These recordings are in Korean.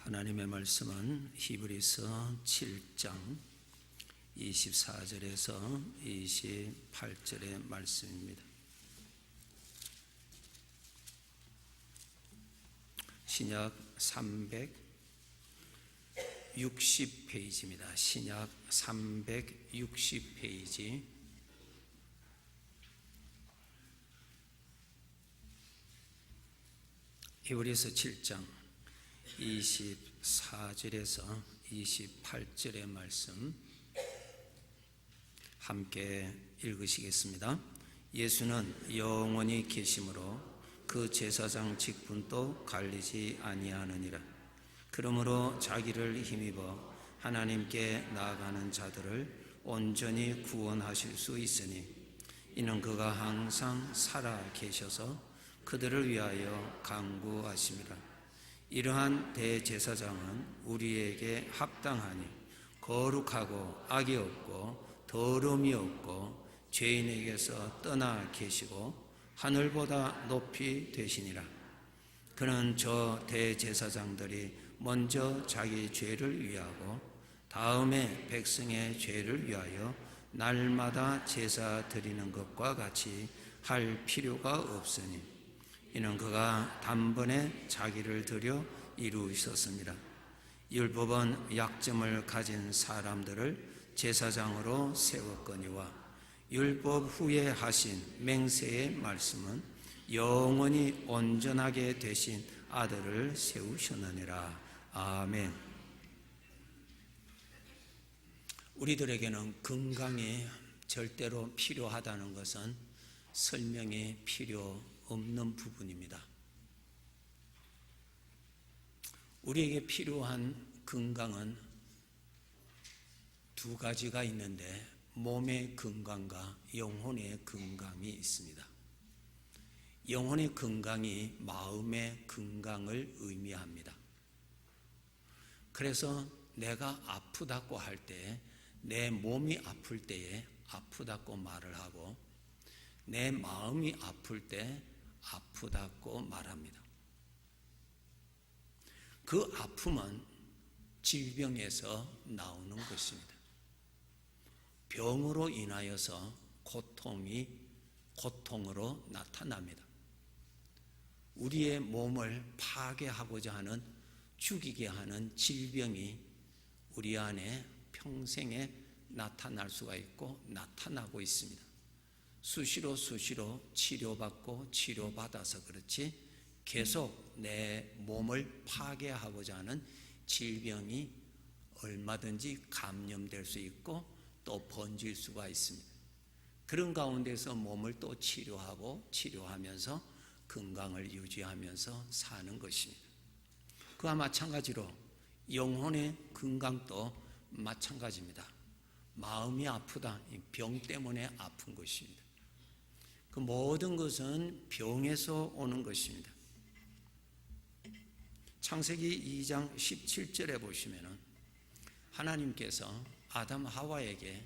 하나님의 말씀은 히브리서 7장 24절에서 28절의 말씀입니다. 신약 360페이지입니다. 신약 360페이지 히브리서 7장 24절에서 28절의 말씀 함께 읽으시겠습니다. 예수는 영원히 계심으로 그 제사장 직분도 갈리지 아니하느니라. 그러므로 자기를 힘입어 하나님께 나아가는 자들을 온전히 구원하실 수 있으니 이는 그가 항상 살아 계셔서 그들을 위하여 간구하심이라. 이러한 대제사장은 우리에게 합당하니 거룩하고 악이 없고 더러움이 없고 죄인에게서 떠나 계시고 하늘보다 높이 되시니라. 그는 저 대제사장들이 먼저 자기 죄를 위하고 다음에 백성의 죄를 위하여 날마다 제사 드리는 것과 같이 할 필요가 없으니 이는 그가 단번에 자기를 드려 이루셨습니다. 율법은 약점을 가진 사람들을 제사장으로 세웠거니와 율법 후에 하신 맹세의 말씀은 영원히 온전하게 되신 아들을 세우셨느니라. 아멘. 우리들에게는 건강이 절대로 필요하다는 것은 설명이 필요 없는 부분입니다. 우리에게 필요한 건강은 두 가지가 있는데 몸의 건강과 영혼의 건강이 있습니다. 영혼의 건강이 마음의 건강을 의미합니다. 그래서 내가 아프다고 할 때, 내 몸이 아플 때에 아프다고 말을 하고 내 마음이 아플 때 아프다고 말합니다. 그 아픔은 질병에서 나오는 것입니다. 병으로 인하여서 고통이 고통으로 나타납니다. 우리의 몸을 파괴하고자 하는, 죽이게 하는 질병이 우리 안에 평생에 나타날 수가 있고 나타나고 있습니다. 수시로 치료받고 치료받아서 그렇지 계속 내 몸을 파괴하고자 하는 질병이 얼마든지 감염될 수 있고 또 번질 수가 있습니다. 그런 가운데서 몸을 또 치료하면서 건강을 유지하면서 사는 것입니다. 그와 마찬가지로 영혼의 건강도 마찬가지입니다. 마음이 아프다, 병 때문에 아픈 것입니다. 그 모든 것은 병에서 오는 것입니다. 창세기 2장 17절에 보시면은 하나님께서 아담 하와에게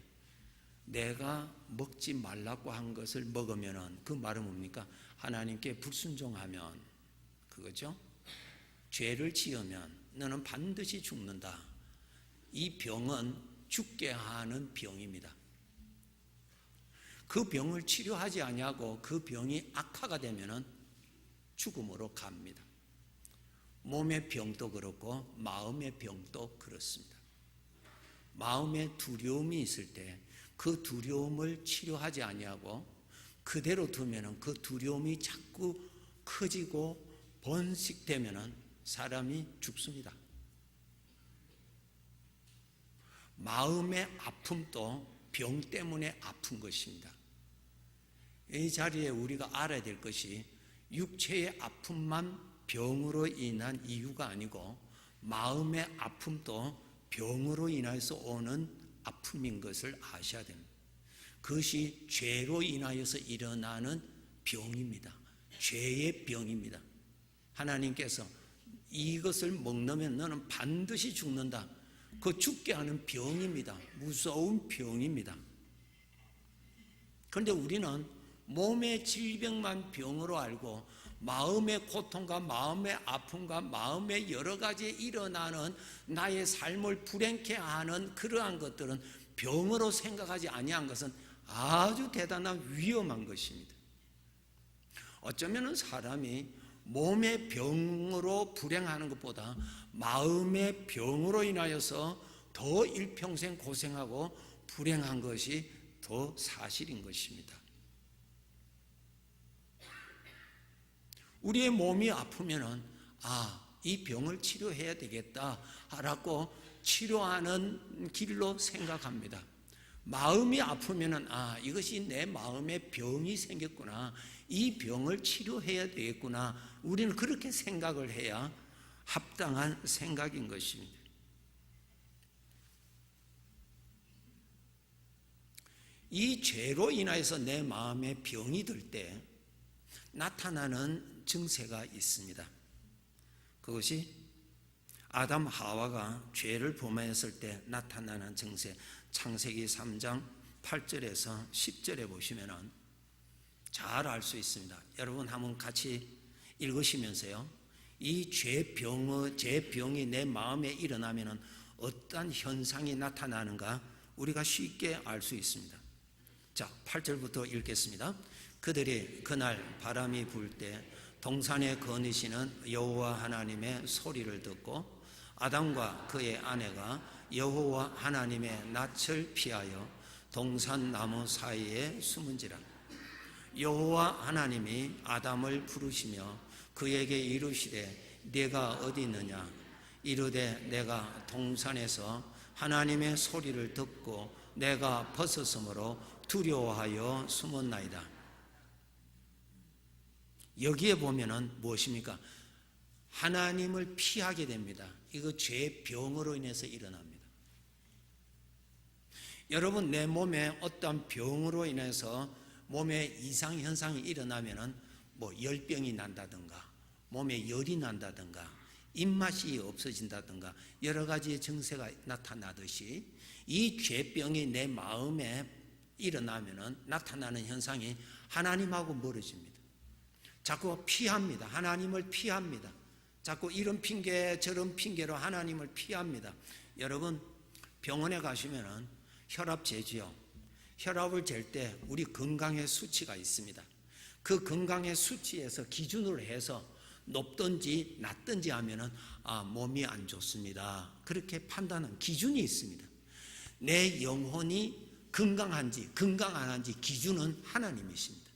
내가 먹지 말라고 한 것을 먹으면은, 그 말은 뭡니까? 하나님께 불순종하면, 그거죠? 죄를 지으면 너는 반드시 죽는다. 이 병은 죽게 하는 병입니다. 그 병을 치료하지 아니하고 그 병이 악화가 되면은 죽음으로 갑니다. 몸의 병도 그렇고 마음의 병도 그렇습니다. 마음에 두려움이 있을 때 그 두려움을 치료하지 아니하고 그대로 두면은 그 두려움이 자꾸 커지고 번식되면은 사람이 죽습니다. 마음의 아픔도 병 때문에 아픈 것입니다. 이 자리에 우리가 알아야 될 것이 육체의 아픔만 병으로 인한 이유가 아니고 마음의 아픔도 병으로 인해서 오는 아픔인 것을 아셔야 됩니다. 그것이 죄로 인하여서 일어나는 병입니다. 죄의 병입니다. 하나님께서 이것을 먹으면 너는 반드시 죽는다. 그 죽게 하는 병입니다. 무서운 병입니다. 그런데 우리는 몸의 질병만 병으로 알고 마음의 고통과 마음의 아픔과 마음의 여러 가지 일어나는 나의 삶을 불행케 하는 그러한 것들은 병으로 생각하지 아니한 것은 아주 대단한 위험한 것입니다. 어쩌면 사람이 몸의 병으로 불행하는 것보다 마음의 병으로 인하여서 더 일평생 고생하고 불행한 것이 더 사실인 것입니다. 우리의 몸이 아프면은 이 병을 치료해야 되겠다라고 치료하는 길로 생각합니다. 마음이 아프면은 이것이 내 마음에 병이 생겼구나, 이 병을 치료해야 되겠구나, 우리는 그렇게 생각을 해야 합당한 생각인 것입니다. 이 죄로 인하여서 내 마음에 병이 들 때 나타나는 증세가 있습니다. 그것이 아담 하와가 죄를 범하였을 때 나타나는 증세, 창세기 3장 8절에서 10절에 보시면 잘 알 수 있습니다. 여러분 한번 같이 읽으시면서요, 이 죄병이 내 마음에 일어나면 어떤 현상이 나타나는가 우리가 쉽게 알 수 있습니다. 자, 8절부터 읽겠습니다. 그들이 그날 바람이 불 때 동산에 거니시는 여호와 하나님의 소리를 듣고 아담과 그의 아내가 여호와 하나님의 낯을 피하여 동산 나무 사이에 숨은지라. 여호와 하나님이 아담을 부르시며 그에게 이르시되 네가 어디 있느냐. 이르되 내가 동산에서 하나님의 소리를 듣고 내가 벗었으므로 두려워하여 숨었나이다. 여기에 보면은 무엇입니까? 하나님을 피하게 됩니다. 이거 죄병으로 인해서 일어납니다. 여러분, 내 몸에 어떤 병으로 인해서 몸에 이상 현상이 일어나면은 열병이 난다든가 몸에 열이 난다든가 입맛이 없어진다든가 여러 가지 증세가 나타나듯이 이 죄병이 내 마음에 일어나면은 나타나는 현상이 하나님하고 멀어집니다. 자꾸 피합니다. 하나님을 피합니다. 자꾸 이런 핑계 저런 핑계로 하나님을 피합니다. 여러분, 병원에 가시면은 혈압 재지요. 혈압을 잴 때 우리 건강의 수치가 있습니다. 그 건강의 수치에서 기준으로 해서 높든지 낮든지 하면은 몸이 안 좋습니다. 그렇게 판단하는 기준이 있습니다. 내 영혼이 건강한지 건강 안 한지 기준은 하나님이십니다.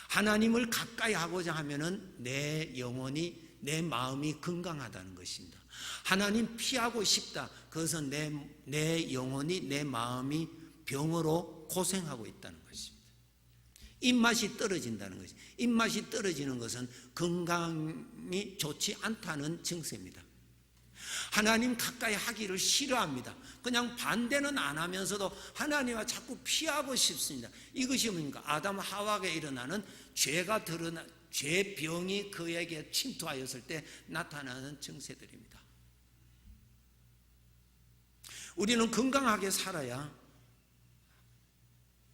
하나님을 가까이 하고자 하면은 내 영혼이 내 마음이 건강하다는 것입니다. 하나님 피하고 싶다. 그것은 내 영혼이 내 마음이 병으로 고생하고 있다는 것입니다. 입맛이 떨어진다는 것입니다. 입맛이 떨어지는 것은 건강이 좋지 않다는 증세입니다. 하나님 가까이 하기를 싫어합니다. 그냥 반대는 안 하면서도 하나님과 자꾸 피하고 싶습니다. 이것이 뭡니까? 아담 하와가 일어나는 죄병이 그에게 침투하였을 때 나타나는 증세들입니다. 우리는 건강하게 살아야,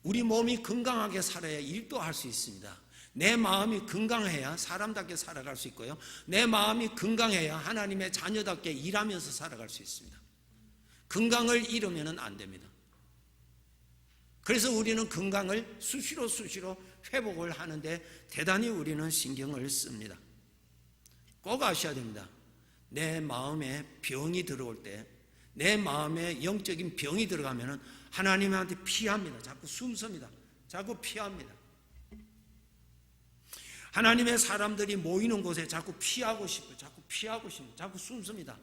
우리 몸이 건강하게 살아야 일도 할 수 있습니다. 내 마음이 건강해야 사람답게 살아갈 수 있고요, 내 마음이 건강해야 하나님의 자녀답게 일하면서 살아갈 수 있습니다. 건강을 잃으면 안 됩니다. 그래서 우리는 건강을 수시로 회복을 하는데 대단히 우리는 신경을 씁니다. 꼭 아셔야 됩니다. 내 마음에 병이 들어올 때, 내 마음에 영적인 병이 들어가면 하나님한테 피합니다. 자꾸 숨습니다. 자꾸 피합니다. 하나님의 사람들이 모이는 곳에 자꾸 피하고 싶어요. 자꾸 피하고 싶어요. 자꾸 숨습니다.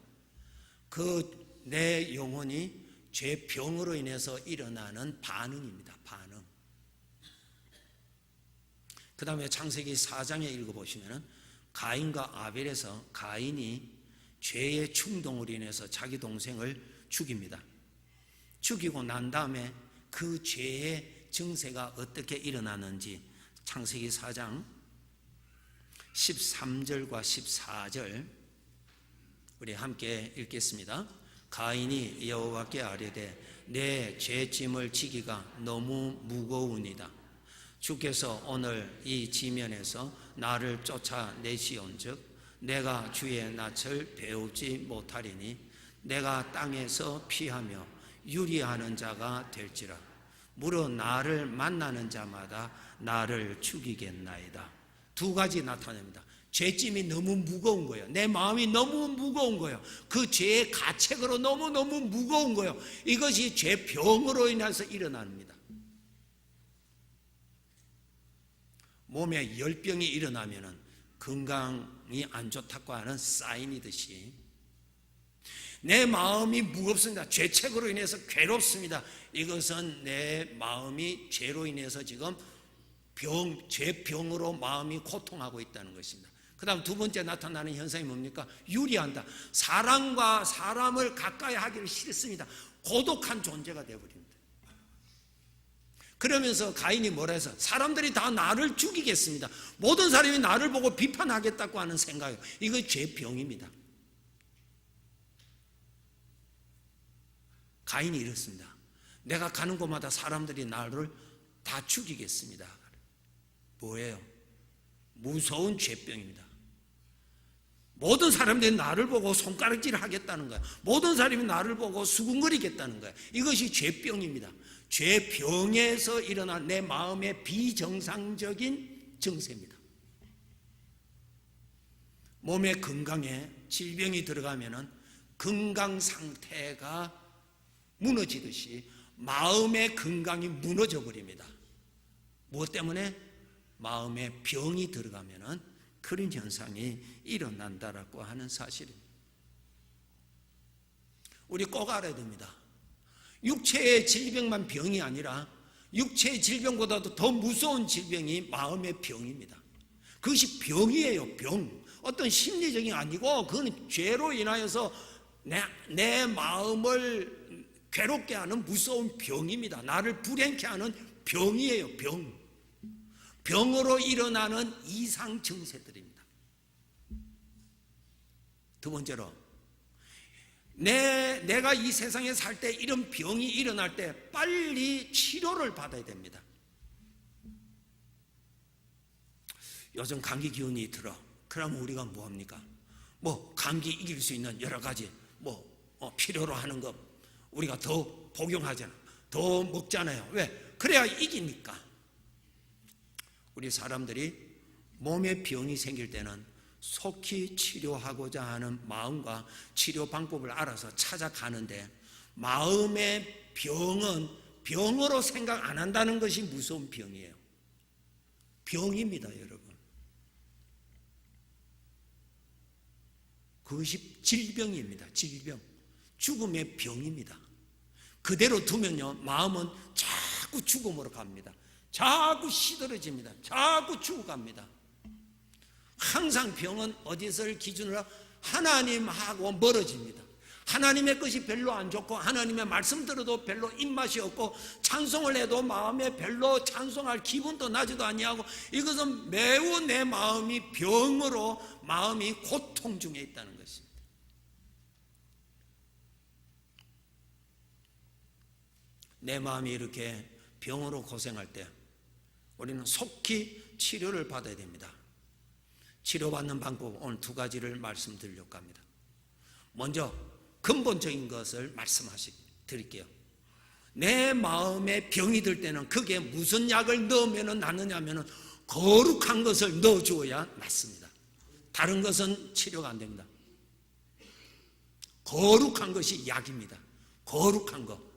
내 영혼이 죄병으로 인해서 일어나는 반응입니다. 반응. 그 다음에 창세기 4장에 읽어보시면 가인과 아벨에서 가인이 죄의 충동으로 인해서 자기 동생을 죽입니다. 죽이고 난 다음에 그 죄의 증세가 어떻게 일어나는지 창세기 4장 13절과 14절 우리 함께 읽겠습니다. 가인이 여호와께 아뢰되 내 죄짐을 지기가 너무 무거우니이다. 주께서 오늘 이 지면에서 나를 쫓아내시온즉 내가 주의 낯을 배우지 못하리니 내가 땅에서 피하며 유리하는 자가 될지라. 무릇 나를 만나는 자마다 나를 죽이겠나이다. 두 가지 나타냅니다. 죄짐이 너무 무거운 거예요. 내 마음이 너무 무거운 거예요. 그 죄의 가책으로 너무너무 무거운 거예요. 이것이 죄병으로 인해서 일어납니다. 몸에 열병이 일어나면 건강이 안 좋다고 하는 사인이듯이 내 마음이 무겁습니다. 죄책으로 인해서 괴롭습니다. 이것은 내 마음이 죄로 인해서 지금 죄병으로 마음이 고통하고 있다는 것입니다. 그 다음 두 번째 나타나는 현상이 뭡니까? 유리한다. 사람과 사람을 가까이 하기를 싫습니다. 고독한 존재가 되어버립니다. 그러면서 가인이 뭐라 해서 사람들이 다 나를 죽이겠습니다. 모든 사람이 나를 보고 비판하겠다고 하는 생각이에요. 이거 죄병입니다. 가인이 이렇습니다. 내가 가는 곳마다 사람들이 나를 다 죽이겠습니다. 뭐예요? 무서운 죄병입니다. 모든 사람들이 나를 보고 손가락질을 하겠다는 거야. 모든 사람이 나를 보고 수군거리겠다는 거야. 이것이 죄병입니다. 죄병에서 일어난 내 마음의 비정상적인 증세입니다. 몸의 건강에 질병이 들어가면 건강 상태가 무너지듯이 마음의 건강이 무너져 버립니다. 무엇 때문에? 마음에 병이 들어가면 그런 현상이 일어난다라고 하는 사실입니다. 우리 꼭 알아야 됩니다. 육체의 질병만 병이 아니라 육체의 질병보다도 더 무서운 질병이 마음의 병입니다. 그것이 병이에요. 병. 어떤 심리적인 아니고 그건 죄로 인하여서 내 마음을 괴롭게 하는 무서운 병입니다. 나를 불행케 하는 병이에요. 병. 병으로 일어나는 이상 증세들입니다. 두 번째로 내가 이 세상에 살 때 이런 병이 일어날 때 빨리 치료를 받아야 됩니다. 요즘 감기 기운이 들어. 그러면 우리가 뭐합니까? 감기 이길 수 있는 여러 가지 필요로 하는 것 우리가 더 복용하잖아. 더 먹잖아요. 왜? 그래야 이기니까. 우리 사람들이 몸에 병이 생길 때는 속히 치료하고자 하는 마음과 치료 방법을 알아서 찾아가는데 마음의 병은 병으로 생각 안 한다는 것이 무서운 병이에요. 병입니다, 여러분. 그것이 질병입니다. 질병. 죽음의 병입니다. 그대로 두면요, 마음은 자꾸 죽음으로 갑니다. 자꾸 시들어집니다. 자꾸 죽어갑니다. 항상 병은 어디서를 기준으로 하나님하고 멀어집니다. 하나님의 것이 별로 안 좋고 하나님의 말씀 들어도 별로 입맛이 없고 찬송을 해도 마음에 별로 찬송할 기분도 나지도 아니하고 이것은 매우 내 마음이 병으로 마음이 고통 중에 있다는 것입니다. 내 마음이 이렇게 병으로 고생할 때 우리는 속히 치료를 받아야 됩니다. 치료받는 방법 오늘 두 가지를 말씀드리려고 합니다. 먼저 근본적인 것을 드릴게요. 내 마음에 병이 들 때는 그게 무슨 약을 넣으면 낫느냐면 거룩한 것을 넣어주어야 낫습니다. 다른 것은 치료가 안 됩니다. 거룩한 것이 약입니다. 거룩한 것.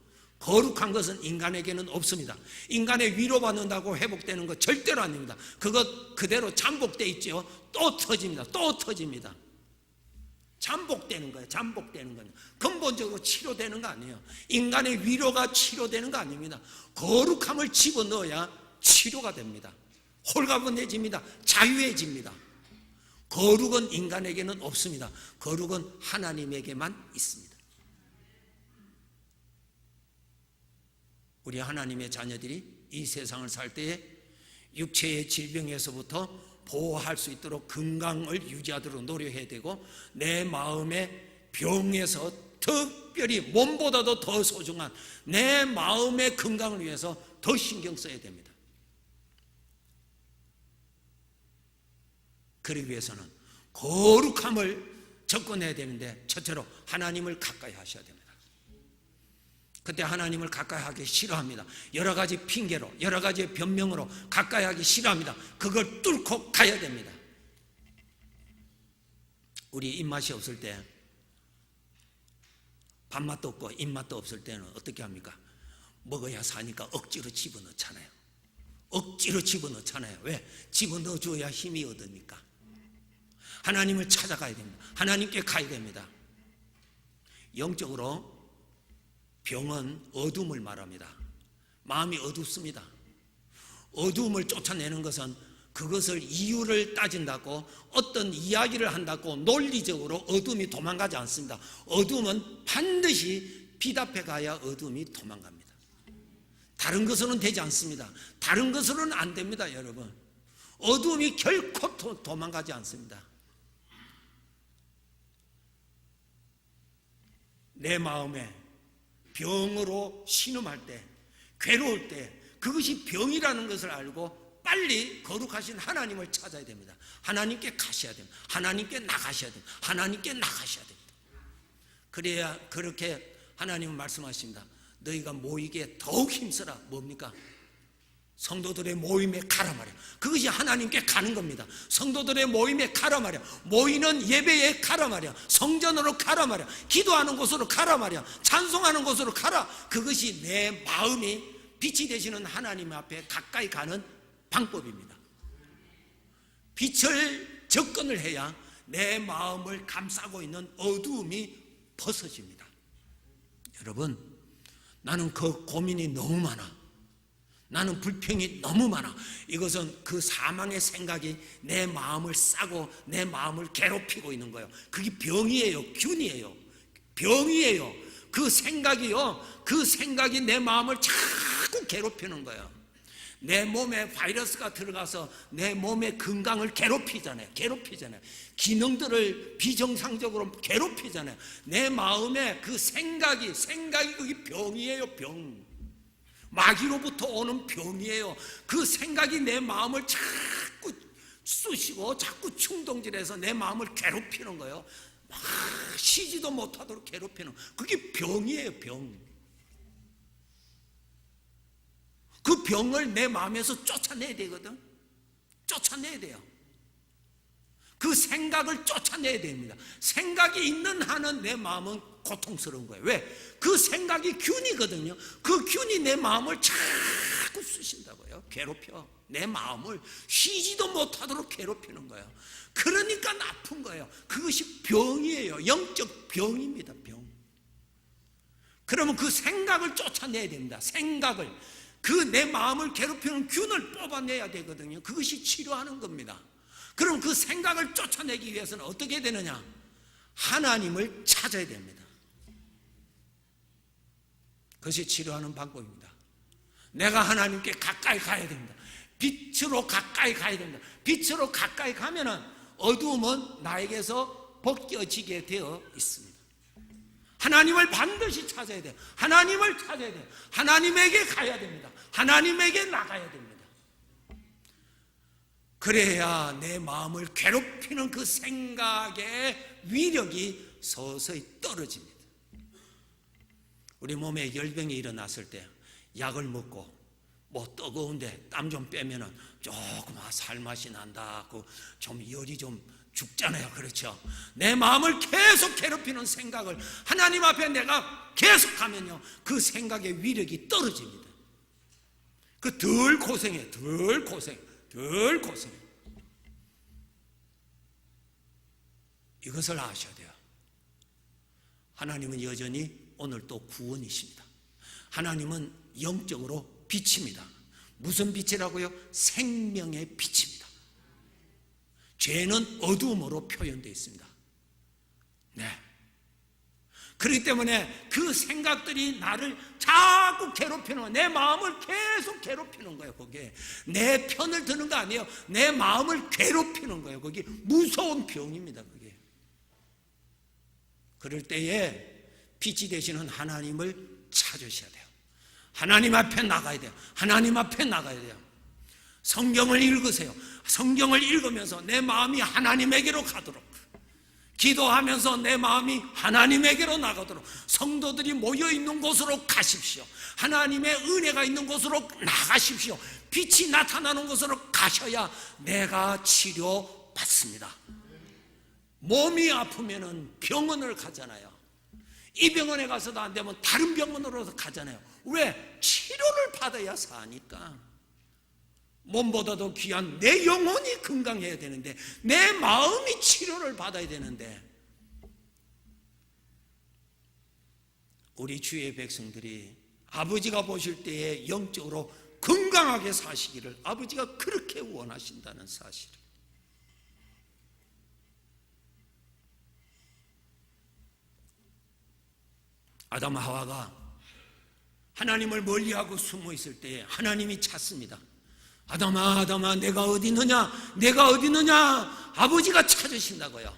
거룩한 것은 인간에게는 없습니다. 인간의 위로받는다고 회복되는 것 절대로 아닙니다. 그것 그대로 잠복되어 있죠. 또 터집니다. 또 터집니다. 잠복되는 거예요. 잠복되는 거예요. 근본적으로 치료되는 거 아니에요. 인간의 위로가 치료되는 거 아닙니다. 거룩함을 집어넣어야 치료가 됩니다. 홀가분해집니다. 자유해집니다. 거룩은 인간에게는 없습니다. 거룩은 하나님에게만 있습니다. 우리 하나님의 자녀들이 이 세상을 살 때에 육체의 질병에서부터 보호할 수 있도록 건강을 유지하도록 노력해야 되고 내 마음의 병에서 특별히 몸보다도 더 소중한 내 마음의 건강을 위해서 더 신경 써야 됩니다. 그러기 위해서는 거룩함을 접근해야 되는데 첫째로 하나님을 가까이 하셔야 됩니다. 그때 하나님을 가까이 하기 싫어합니다. 여러 가지 핑계로, 여러 가지 변명으로 가까이 하기 싫어합니다. 그걸 뚫고 가야 됩니다. 우리 입맛이 없을 때, 밥맛도 없고 입맛도 없을 때는 어떻게 합니까? 먹어야 사니까 억지로 집어넣잖아요. 억지로 집어넣잖아요. 왜? 집어넣어줘야 힘이 얻으니까. 하나님을 찾아가야 됩니다. 하나님께 가야 됩니다. 영적으로 병은 어둠을 말합니다. 마음이 어둡습니다. 어둠을 쫓아내는 것은 그것을 이유를 따진다고, 어떤 이야기를 한다고 논리적으로 어둠이 도망가지 않습니다. 어둠은 반드시 비답해 가야 어둠이 도망갑니다. 다른 것으로는 되지 않습니다. 다른 것으로는 안 됩니다, 여러분. 어둠이 결코 도망가지 않습니다. 내 마음에 병으로 신음할 때, 괴로울 때, 그것이 병이라는 것을 알고 빨리 거룩하신 하나님을 찾아야 됩니다. 하나님께 가셔야 됩니다. 하나님께 나가셔야 됩니다. 하나님께 나가셔야 됩니다. 그래야, 그렇게 하나님은 말씀하십니다. 너희가 모이기에 더욱 힘쓰라. 뭡니까? 성도들의 모임에 가라 말이야. 그것이 하나님께 가는 겁니다. 성도들의 모임에 가라 말이야. 모이는 예배에 가라 말이야. 성전으로 가라 말이야. 기도하는 곳으로 가라 말이야. 찬송하는 곳으로 가라. 그것이 내 마음이 빛이 되시는 하나님 앞에 가까이 가는 방법입니다. 빛을 접근을 해야 내 마음을 감싸고 있는 어두움이 벗어집니다. 여러분, 나는 그 고민이 너무 많아. 나는 불평이 너무 많아. 이것은 그 사망의 생각이 내 마음을 싸고 내 마음을 괴롭히고 있는 거예요. 그게 병이에요. 균이에요. 병이에요. 그 생각이요. 그 생각이 내 마음을 자꾸 괴롭히는 거예요. 내 몸에 바이러스가 들어가서 내 몸의 건강을 괴롭히잖아요. 기능들을 비정상적으로 괴롭히잖아요. 내 마음에 그 생각이 그게 병이에요. 병. 마귀로부터 오는 병이에요. 그 생각이 내 마음을 자꾸 쑤시고 자꾸 충동질해서 내 마음을 괴롭히는 거예요. 막 쉬지도 못하도록 괴롭히는, 그게 병이에요. 병. 그 병을 내 마음에서 쫓아내야 되거든. 쫓아내야 돼요. 그 생각을 쫓아내야 됩니다. 생각이 있는 한은 내 마음은 고통스러운 거예요. 왜? 그 생각이 균이거든요. 그 균이 내 마음을 자꾸 쑤신다고요. 괴롭혀. 내 마음을 쉬지도 못하도록 괴롭히는 거예요. 그러니까 나쁜 거예요. 그것이 병이에요. 영적 병입니다. 병. 그러면 그 생각을 쫓아내야 됩니다. 생각을. 그 내 마음을 괴롭히는 균을 뽑아내야 되거든요. 그것이 치료하는 겁니다. 그럼 그 생각을 쫓아내기 위해서는 어떻게 되느냐? 하나님을 찾아야 됩니다. 그것이 치료하는 방법입니다. 내가 하나님께 가까이 가야 됩니다. 빛으로 가까이 가야 됩니다. 빛으로 가까이 가면은 어두움은 나에게서 벗겨지게 되어 있습니다. 하나님을 반드시 찾아야 돼요. 하나님을 찾아야 돼요. 하나님에게 가야 됩니다. 하나님에게 나가야 됩니다. 그래야 내 마음을 괴롭히는 그 생각의 위력이 서서히 떨어집니다. 우리 몸에 열병이 일어났을 때 약을 먹고 뭐 뜨거운데 땀 좀 빼면은 조금 살맛이 난다. 좀 열이 좀 죽잖아요. 그렇죠? 내 마음을 계속 괴롭히는 생각을 하나님 앞에 내가 계속 하면요, 그 생각의 위력이 떨어집니다. 그 덜 고생해. 이것을 아셔야 돼요. 하나님은 여전히 오늘 또 구원이십니다. 하나님은 영적으로 빛입니다. 무슨 빛이라고요? 생명의 빛입니다. 죄는 어두움으로 표현되어 있습니다. 네. 그렇기 때문에 그 생각들이 나를 자꾸 괴롭히는 거예요. 내 마음을 계속 괴롭히는 거예요. 그게 내 편을 드는 거 아니에요. 내 마음을 괴롭히는 거예요. 그게 무서운 병입니다. 그게. 그럴 때에 빛이 되시는 하나님을 찾으셔야 돼요. 하나님 앞에 나가야 돼요. 하나님 앞에 나가야 돼요. 성경을 읽으세요. 성경을 읽으면서 내 마음이 하나님에게로 가도록, 기도하면서 내 마음이 하나님에게로 나가도록 성도들이 모여있는 곳으로 가십시오. 하나님의 은혜가 있는 곳으로 나가십시오. 빛이 나타나는 곳으로 가셔야 내가 치료받습니다. 몸이 아프면 병원을 가잖아요. 이 병원에 가서도 안 되면 다른 병원으로 가잖아요. 왜? 치료를 받아야 사니까. 몸보다도 귀한 내 영혼이 건강해야 되는데, 내 마음이 치료를 받아야 되는데, 우리 주의 백성들이 아버지가 보실 때에 영적으로 건강하게 사시기를 아버지가 그렇게 원하신다는 사실. 아담 하와가 하나님을 멀리하고 숨어 있을 때 하나님이 찾습니다. 아담아, 아담아, 내가 어디 있느냐? 내가 어디 있느냐? 아버지가 찾으신다고요.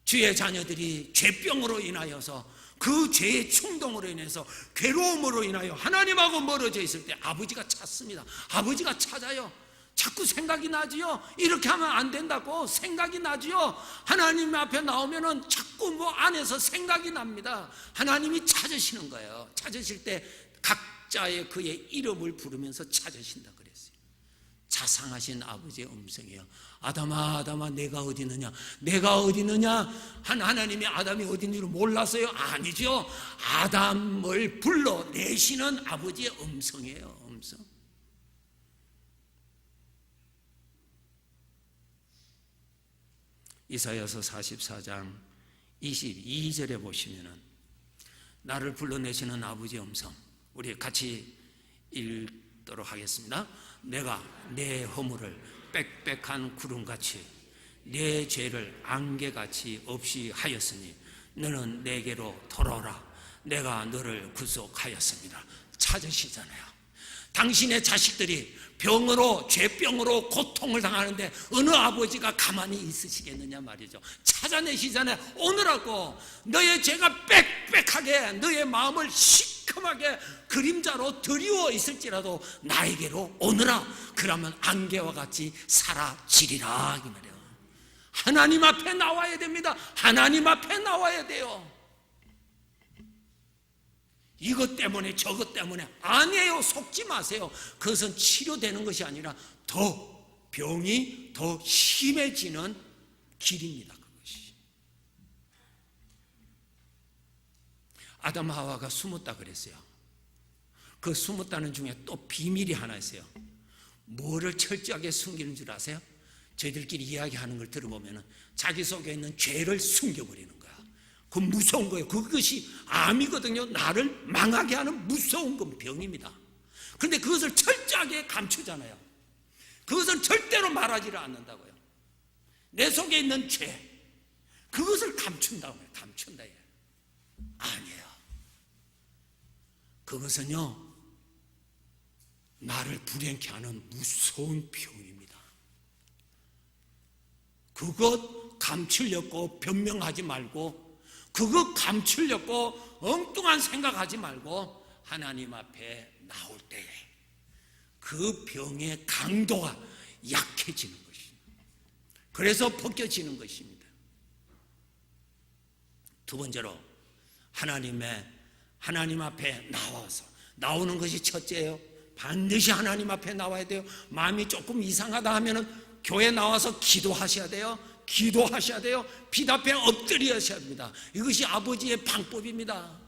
주의 자녀들이 죄병으로 인하여서, 그 죄의 충동으로 인해서, 괴로움으로 인하여 하나님하고 멀어져 있을 때 아버지가 찾습니다. 아버지가 찾아요. 자꾸 생각이 나지요. 이렇게 하면 안 된다고 생각이 나지요. 하나님 앞에 나오면은 자꾸 뭐 안에서 생각이 납니다. 하나님이 찾으시는 거예요. 찾으실 때 각자의 그의 이름을 부르면서 찾으신다 그랬어요. 자상하신 아버지의 음성이에요. 아담아, 아담아, 내가 어디 있느냐? 내가 어디 있느냐? 하나님이 아담이 어디 있는지를 몰랐어요? 아니죠. 아담을 불러내시는 아버지의 음성이에요. 음성. 이사야서 44장 22절에 보시면은 나를 불러내시는 아버지의 음성, 우리 같이 읽도록 하겠습니다. 내가 내 허물을 빽빽한 구름같이 내 죄를 안개같이 없이 하였으니 너는 내게로 돌아오라. 내가 너를 구속하였습니다. 찾으시잖아요. 당신의 자식들이 병으로, 죄병으로 고통을 당하는데 어느 아버지가 가만히 있으시겠느냐 말이죠. 찾아내시잖아요. 오느라고 너의 죄가 빽빽하게, 너의 마음을 시커멓게 그림자로 드리워 있을지라도 나에게로 오느라. 그러면 안개와 같이 사라지리라 이 말이에요. 하나님 앞에 나와야 됩니다. 하나님 앞에 나와야 돼요. 이것 때문에 저것 때문에 아니에요. 속지 마세요. 그것은 치료되는 것이 아니라 더 병이 더 심해지는 길입니다. 그것이. 아담 하와가 숨었다 그랬어요. 그 숨었다는 중에 또 비밀이 하나 있어요. 뭐를 철저하게 숨기는 줄 아세요? 저희들끼리 이야기하는 걸 들어보면 자기 속에 있는 죄를 숨겨버리는 거예요. 그 무서운 거예요. 그것이 암이거든요. 나를 망하게 하는 무서운 건 병입니다. 그런데 그것을 철저하게 감추잖아요. 그것은 절대로 말하지를 않는다고요. 내 속에 있는 죄, 그것을 감춘다고요. 감춘다. 아니에요. 그것은요, 나를 불행케 하는 무서운 병입니다. 그것 감추려고 변명하지 말고, 그거 감추려고 엉뚱한 생각하지 말고 하나님 앞에 나올 때 그 병의 강도가 약해지는 것입니다. 그래서 벗겨지는 것입니다. 두 번째로 하나님 앞에 나와서, 나오는 것이 첫째예요. 반드시 하나님 앞에 나와야 돼요. 마음이 조금 이상하다 하면은 교회 나와서 기도하셔야 돼요. 기도하셔야 돼요. 빛 앞에 엎드리셔야 합니다. 이것이 아버지의 방법입니다.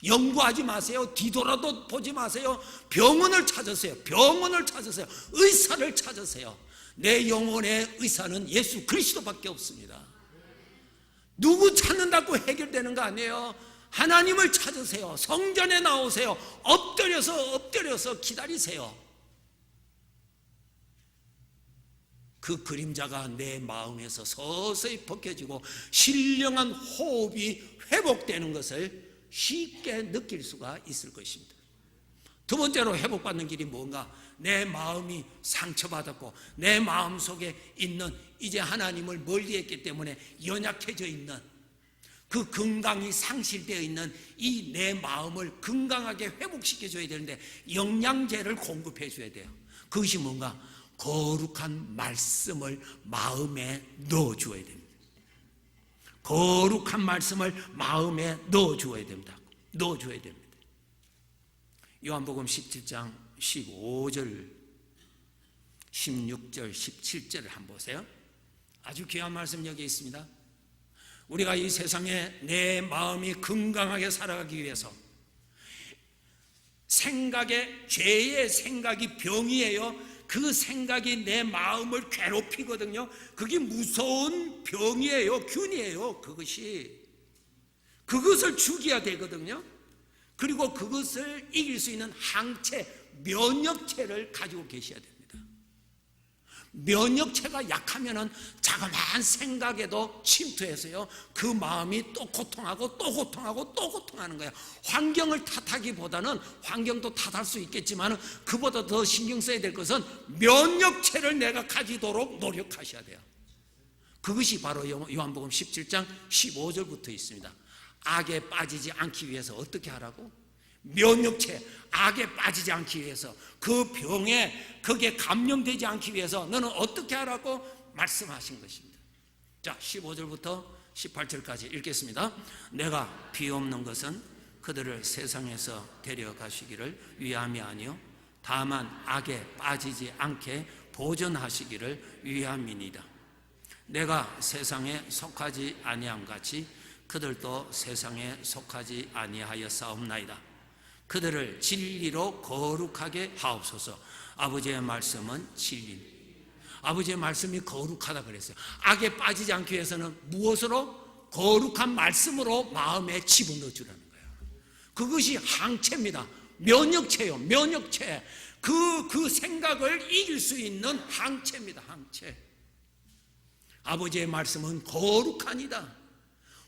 연구하지 마세요. 뒤돌아도 보지 마세요. 병원을 찾으세요. 병원을 찾으세요. 의사를 찾으세요. 내 영혼의 의사는 예수 그리스도밖에 없습니다. 누구 찾는다고 해결되는 거 아니에요. 하나님을 찾으세요. 성전에 나오세요. 엎드려서 기다리세요. 그 그림자가 내 마음에서 서서히 벗겨지고 신령한 호흡이 회복되는 것을 쉽게 느낄 수가 있을 것입니다. 두 번째로 회복받는 길이 뭔가? 내 마음이 상처받았고 내 마음속에 있는, 이제 하나님을 멀리했기 때문에 연약해져 있는, 그 건강이 상실되어 있는 이 내 마음을 건강하게 회복시켜줘야 되는데 영양제를 공급해 줘야 돼요. 그것이 뭔가? 거룩한 말씀을 마음에 넣어주어야 됩니다. 거룩한 말씀을 마음에 넣어주어야 됩니다. 넣어줘야 됩니다. 요한복음 17장 15절, 16절, 17절을 한번 보세요. 아주 귀한 말씀 여기 있습니다. 우리가 이 세상에 내 마음이 건강하게 살아가기 위해서, 죄의 생각이 병이에요. 그 생각이 내 마음을 괴롭히거든요. 그게 무서운 병이에요. 균이에요. 그것을 죽여야 되거든요. 그리고 그것을 이길 수 있는 항체, 면역체를 가지고 계셔야 됩니다. 면역체가 약하면은 자그마한 생각에도 침투해서요, 그 마음이 또 고통하고 또 고통하고 또 고통하는 거예요. 환경을 탓하기보다는, 환경도 탓할 수 있겠지만 그보다 더 신경 써야 될 것은 면역체를 내가 가지도록 노력하셔야 돼요. 그것이 바로 요한복음 17장 15절부터 있습니다. 악에 빠지지 않기 위해서 어떻게 하라고? 면역체, 악에 빠지지 않기 위해서, 그 병에 거기에 감염되지 않기 위해서 너는 어떻게 하라고 말씀하신 것입니다. 자, 15절부터 18절까지 읽겠습니다. 내가 비옵는 것은 그들을 세상에서 데려가시기를 위함이 아니요 다만 악에 빠지지 않게 보존하시기를 위함이니이다. 내가 세상에 속하지 아니함 같이 그들도 세상에 속하지 아니하였사옵나이다. 그들을 진리로 거룩하게 하옵소서. 아버지의 말씀은 진리. 아버지의 말씀이 거룩하다 그랬어요. 악에 빠지지 않기 위해서는 무엇으로? 거룩한 말씀으로 마음에 집어넣어 주라는 거예요. 그것이 항체입니다. 면역체요. 면역체. 그 생각을 이길 수 있는 항체입니다. 항체. 아버지의 말씀은 거룩하니다.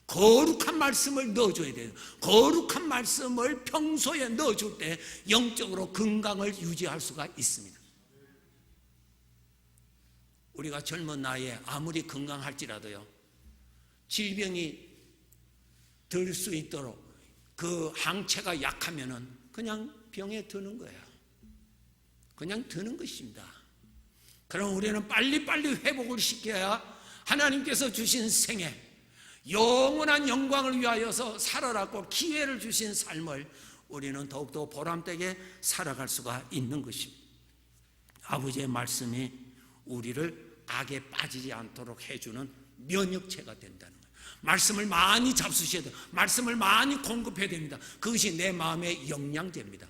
거룩한 말씀을 넣어줘야 돼요. 거룩한 말씀을 평소에 넣어줄 때 영적으로 건강을 유지할 수가 있습니다. 우리가 젊은 나이에 아무리 건강할지라도요, 질병이 들 수 있도록 그 항체가 약하면은 그냥 병에 드는 거예요. 그냥 드는 것입니다. 그럼 우리는 빨리빨리 회복을 시켜야 하나님께서 주신 생애, 영원한 영광을 위하여서 살아라고 기회를 주신 삶을 우리는 더욱더 보람되게 살아갈 수가 있는 것입니다. 아버지의 말씀이 우리를 악에 빠지지 않도록 해주는 면역체가 된다는 거예요. 말씀을 많이 잡수셔야 돼요. 말씀을 많이 공급해야 됩니다. 그것이 내 마음의 영양제입니다.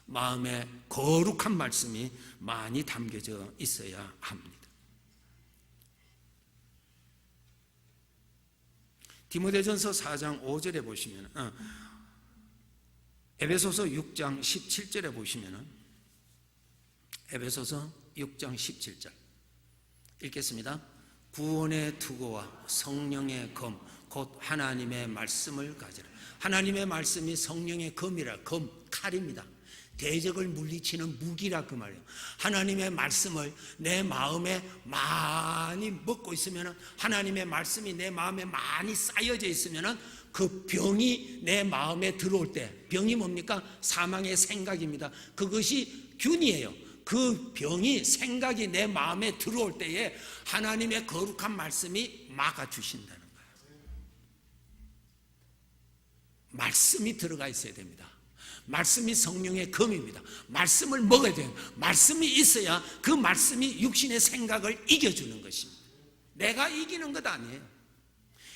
마음에 거룩한 말씀이 많이 담겨져 있어야 합니다. 디모데전서 4장 5절에 보시면, 에베소서 6장 17절에 보시면, 에베소서 6장 17절 읽겠습니다. 구원의 투구와 성령의 검 곧 하나님의 말씀을 가지라. 하나님의 말씀이 성령의 검이라. 검, 칼입니다. 대적을 물리치는 무기라 그 말이에요. 하나님의 말씀을 내 마음에 많이 먹고 있으면, 하나님의 말씀이 내 마음에 많이 쌓여져 있으면 그 병이 내 마음에 들어올 때, 병이 뭡니까? 사망의 생각입니다. 그것이 균이에요. 그 병이, 생각이 내 마음에 들어올 때에 하나님의 거룩한 말씀이 막아주신다는 거예요. 말씀이 들어가 있어야 됩니다. 말씀이 성령의 검입니다. 말씀을 먹어야 돼요. 말씀이 있어야 그 말씀이 육신의 생각을 이겨주는 것입니다. 내가 이기는 것 아니에요.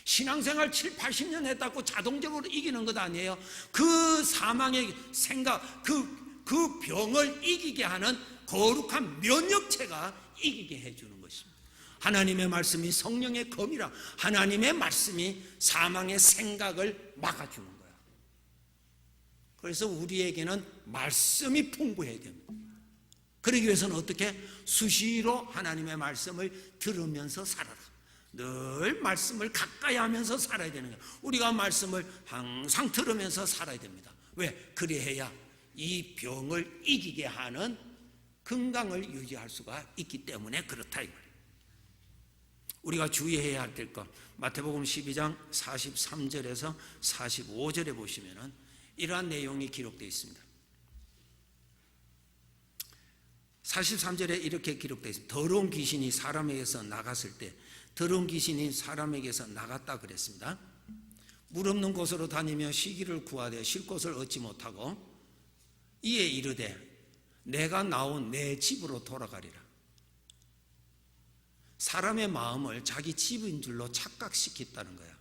신앙생활 7, 80년 했다고 자동적으로 이기는 것 아니에요. 그 사망의 생각, 그 병을 이기게 하는 거룩한 면역체가 이기게 해주는 것입니다. 하나님의 말씀이 성령의 검이라. 하나님의 말씀이 사망의 생각을 막아주는 거예요. 그래서 우리에게는 말씀이 풍부해야 됩니다. 그러기 위해서는 어떻게? 수시로 하나님의 말씀을 들으면서 살아라. 늘 말씀을 가까이 하면서 살아야 되는 거예요. 우리가 말씀을 항상 들으면서 살아야 됩니다. 왜? 그래야 이 병을 이기게 하는 건강을 유지할 수가 있기 때문에 그렇다 이 말이에요. 우리가 주의해야 될 것, 마태복음 12장 43절에서 45절에 보시면은 이러한 내용이 기록되어 있습니다. 43절에 이렇게 기록되어 있습니다. 더러운 귀신이 사람에게서 나갔을 때, 더러운 귀신이 사람에게서 나갔다 그랬습니다. 물 없는 곳으로 다니며 쉬기를 구하되 쉴 곳을 얻지 못하고 이에 이르되 내가 나온 내 집으로 돌아가리라. 사람의 마음을 자기 집인 줄로 착각시켰다는 거야.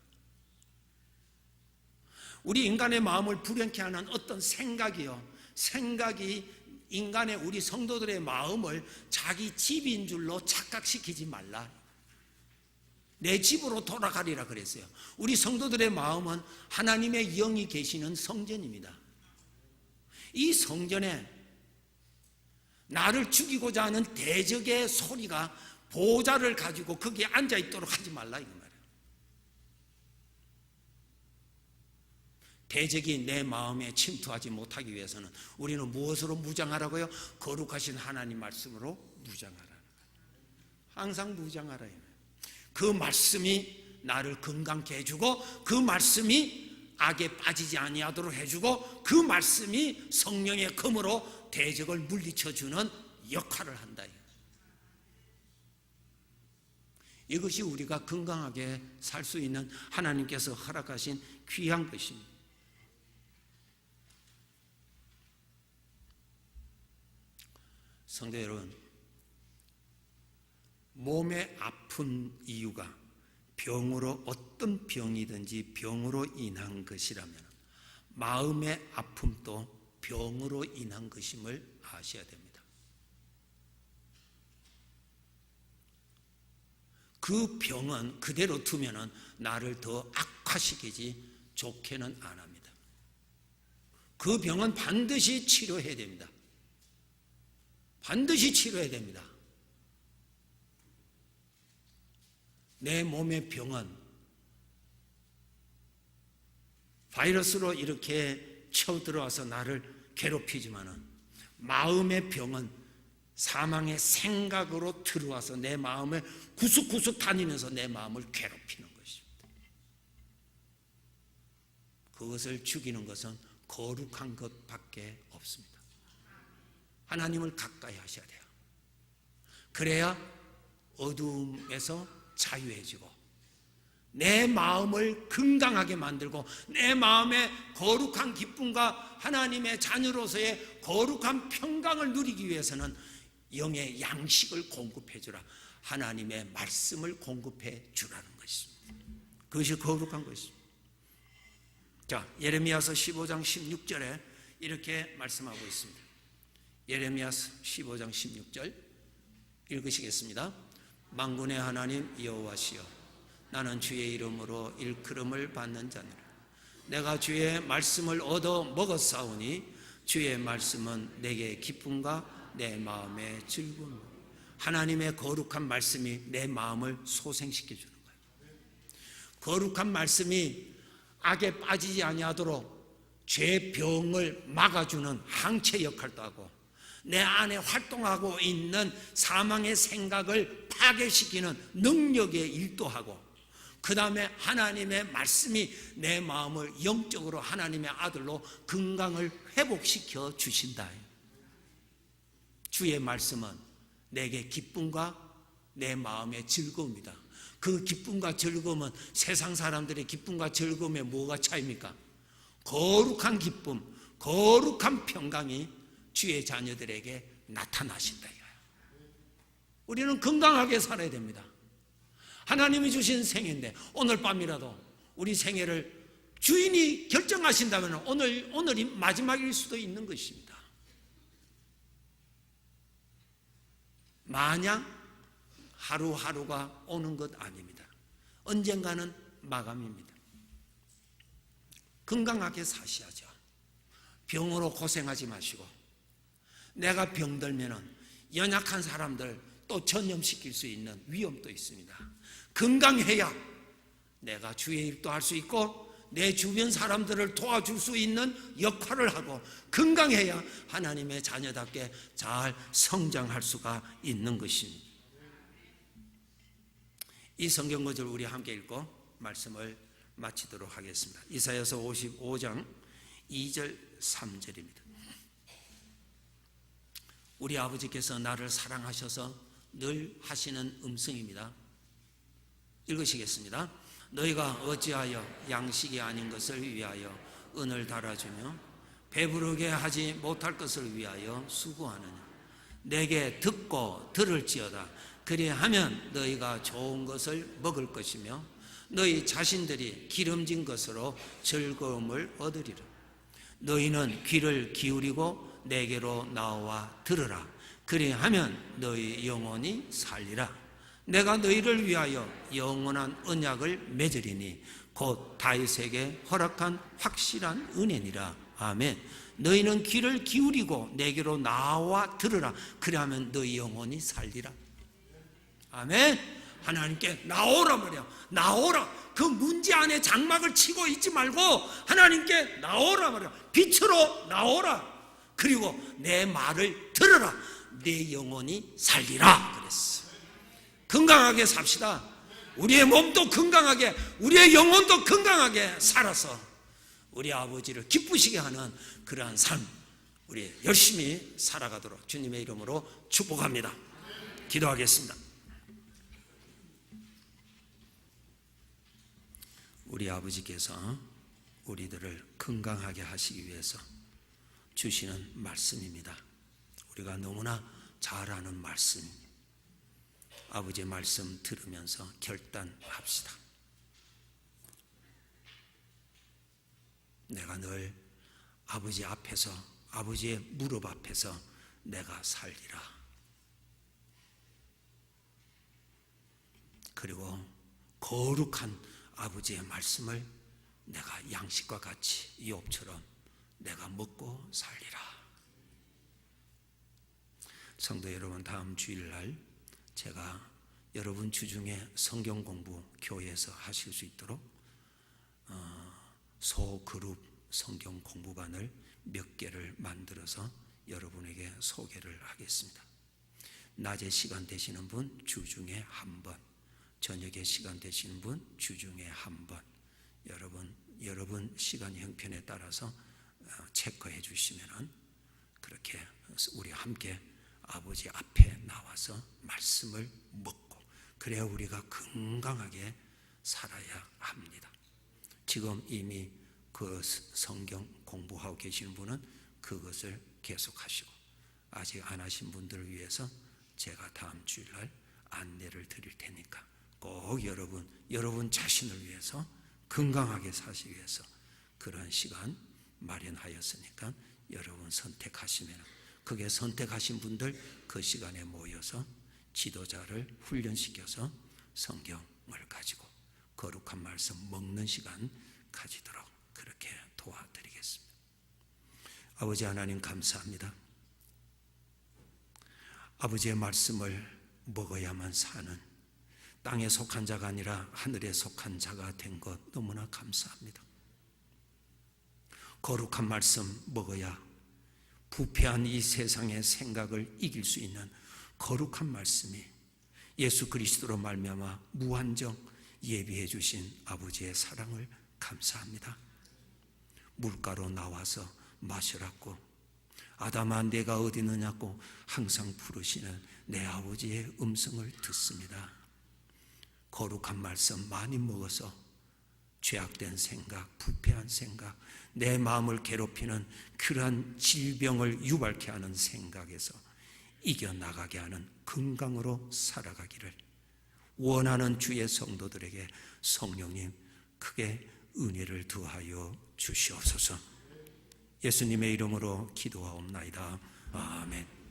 우리 인간의 마음을 불행케 하는 어떤 생각이 인간의 우리 성도들의 마음을 자기 집인 줄로 착각시키지 말라. 내 집으로 돌아가리라 그랬어요. 우리 성도들의 마음은 하나님의 영이 계시는 성전입니다. 이 성전에 나를 죽이고자 하는 대적의 소리가 보좌를 가지고 거기에 앉아있도록 하지 말라 이 말이에요. 대적이 내 마음에 침투하지 못하기 위해서는 우리는 무엇으로 무장하라고요? 거룩하신 하나님 말씀으로 무장하라는 거예요. 항상 무장하라. 그 말씀이 나를 건강케 해주고 그 말씀이 악에 빠지지 아니하도록 해주고 그 말씀이 성령의 검으로 대적을 물리쳐주는 역할을 한다. 이것이 우리가 건강하게 살 수 있는 하나님께서 허락하신 귀한 것입니다. 성도 여러분, 몸에 아픈 이유가 병으로 어떤 병이든지 병으로 인한 것이라면 마음의 아픔도 병으로 인한 것임을 아셔야 됩니다. 그 병은 그대로 두면은 나를 더 악화시키지 좋게는 안 합니다. 그 병은 반드시 치료해야 됩니다. 반드시 치료해야 됩니다. 내 몸의 병은 바이러스로 이렇게 쳐들어와서 나를 괴롭히지만은 마음의 병은 사망의 생각으로 들어와서 내 마음을 구석구석 다니면서 내 마음을 괴롭히는 것입니다. 그것을 죽이는 것은 거룩한 것밖에 없습니다. 하나님을 가까이 하셔야 돼요. 그래야 어두움에서 자유해지고 내 마음을 건강하게 만들고 내 마음의 거룩한 기쁨과 하나님의 자녀로서의 거룩한 평강을 누리기 위해서는 영의 양식을 공급해 주라. 하나님의 말씀을 공급해 주라는 것입니다. 그것이 거룩한 것입니다. 자, 예레미야서 15장 16절에 이렇게 말씀하고 있습니다. 예레미야서 15장 16절 읽으시겠습니다. 만군의 하나님 여호와시여, 나는 주의 이름으로 일컬음을 받는 자니라. 내가 주의 말씀을 얻어 먹었사오니 주의 말씀은 내게 기쁨과 내 마음의 즐거움. 하나님의 거룩한 말씀이 내 마음을 소생시켜 주는 거예요. 거룩한 말씀이 악에 빠지지 아니하도록 죄 병을 막아주는 항체 역할도 하고 내 안에 활동하고 있는 사망의 생각을 파괴시키는 능력의 일도 하고 그 다음에 하나님의 말씀이 내 마음을 영적으로 하나님의 아들로 건강을 회복시켜 주신다. 주의 말씀은 내게 기쁨과 내 마음의 즐거움이다. 그 기쁨과 즐거움은 세상 사람들의 기쁨과 즐거움에 뭐가 차이입니까? 거룩한 기쁨, 거룩한 평강이 주의 자녀들에게 나타나신다. 우리는 건강하게 살아야 됩니다. 하나님이 주신 생애인데 오늘 밤이라도 우리 생애를 주인이 결정하신다면 오늘이 마지막일 수도 있는 것입니다. 마냥 하루하루가 오는 것 아닙니다. 언젠가는 마감입니다. 건강하게 사셔야죠. 병으로 고생하지 마시고 내가 병들면은 연약한 사람들 또 전염시킬 수 있는 위험도 있습니다. 건강해야 내가 주의 일도 할 수 있고 내 주변 사람들을 도와줄 수 있는 역할을 하고 건강해야 하나님의 자녀답게 잘 성장할 수가 있는 것입니다. 이 성경 구절 우리 함께 읽고 말씀을 마치도록 하겠습니다. 이사야서 55장 2절 3절입니다. 우리 아버지께서 나를 사랑하셔서 늘 하시는 음성입니다. 읽으시겠습니다. 너희가 어찌하여 양식이 아닌 것을 위하여 은을 달아주며 배부르게 하지 못할 것을 위하여 수고하느냐. 내게 듣고 들을지어다. 그리하면 너희가 좋은 것을 먹을 것이며 너희 자신들이 기름진 것으로 즐거움을 얻으리라. 너희는 귀를 기울이고 내게로 나와 들으라. 그리하면 너희 영혼이 살리라. 내가 너희를 위하여 영원한 언약을 맺으리니 곧 다윗에게 허락한 확실한 은혜니라. 아멘. 너희는 귀를 기울이고 내게로 나와 들으라. 그리하면 너희 영혼이 살리라. 아멘. 하나님께 나오라 말이야. 나오라. 그 문제 안에 장막을 치고 있지 말고 하나님께 나오라 말이야. 빛으로 나오라. 그리고 내 말을 들으라. 내 영혼이 살리라 그랬어. 건강하게 삽시다. 우리의 몸도 건강하게, 우리의 영혼도 건강하게 살아서 우리 아버지를 기쁘시게 하는 그러한 삶, 우리 열심히 살아가도록 주님의 이름으로 축복합니다. 기도하겠습니다. 우리 아버지께서 우리들을 건강하게 하시기 위해서 주시는 말씀입니다. 우리가 너무나 잘 아는 말씀, 아버지의 말씀 들으면서 결단합시다. 내가 늘 아버지 앞에서, 아버지의 무릎 앞에서 내가 살리라. 그리고 거룩한 아버지의 말씀을 내가 양식과 같이 욥처럼 내가 먹고 살리라. 성도 여러분, 다음 주일날 제가 여러분 주중에 성경 공부 교회에서 하실 수 있도록 소그룹 성경 공부반을 몇 개를 만들어서 여러분에게 소개를 하겠습니다. 낮에 시간 되시는 분 주중에 한 번, 저녁에 시간 되시는 분 주중에 한 번, 여러분 시간 형편에 따라서 체크해 주시면은 그렇게 우리 함께 아버지 앞에 나와서 말씀을 먹고, 그래야 우리가 건강하게 살아야 합니다. 지금 이미 그 성경 공부하고 계시는 분은 그것을 계속하시고, 아직 안 하신 분들을 위해서 제가 다음 주일날 안내를 드릴 테니까 꼭 여러분 자신을 위해서 건강하게 사시기 위해서 그런 시간 마련하였으니까 여러분 선택하시면, 그게 선택하신 분들 그 시간에 모여서 지도자를 훈련시켜서 성경을 가지고 거룩한 말씀 먹는 시간 가지도록 그렇게 도와드리겠습니다. 아버지 하나님 감사합니다. 아버지의 말씀을 먹어야만 사는, 땅에 속한 자가 아니라 하늘에 속한 자가 된 것 너무나 감사합니다. 거룩한 말씀 먹어야 부패한 이 세상의 생각을 이길 수 있는 거룩한 말씀이 예수 그리스도로 말미암아 무한정 예비해 주신 아버지의 사랑을 감사합니다. 물가로 나와서 마시라고, 아담아 내가 어디 있느냐고 항상 부르시는 내 아버지의 음성을 듣습니다. 거룩한 말씀 많이 먹어서 죄악된 생각, 부패한 생각, 내 마음을 괴롭히는 그러한 질병을 유발케 하는 생각에서 이겨나가게 하는 건강으로 살아가기를 원하는 주의 성도들에게 성령님 크게 은혜를 더하여 주시옵소서. 예수님의 이름으로 기도하옵나이다. 아멘.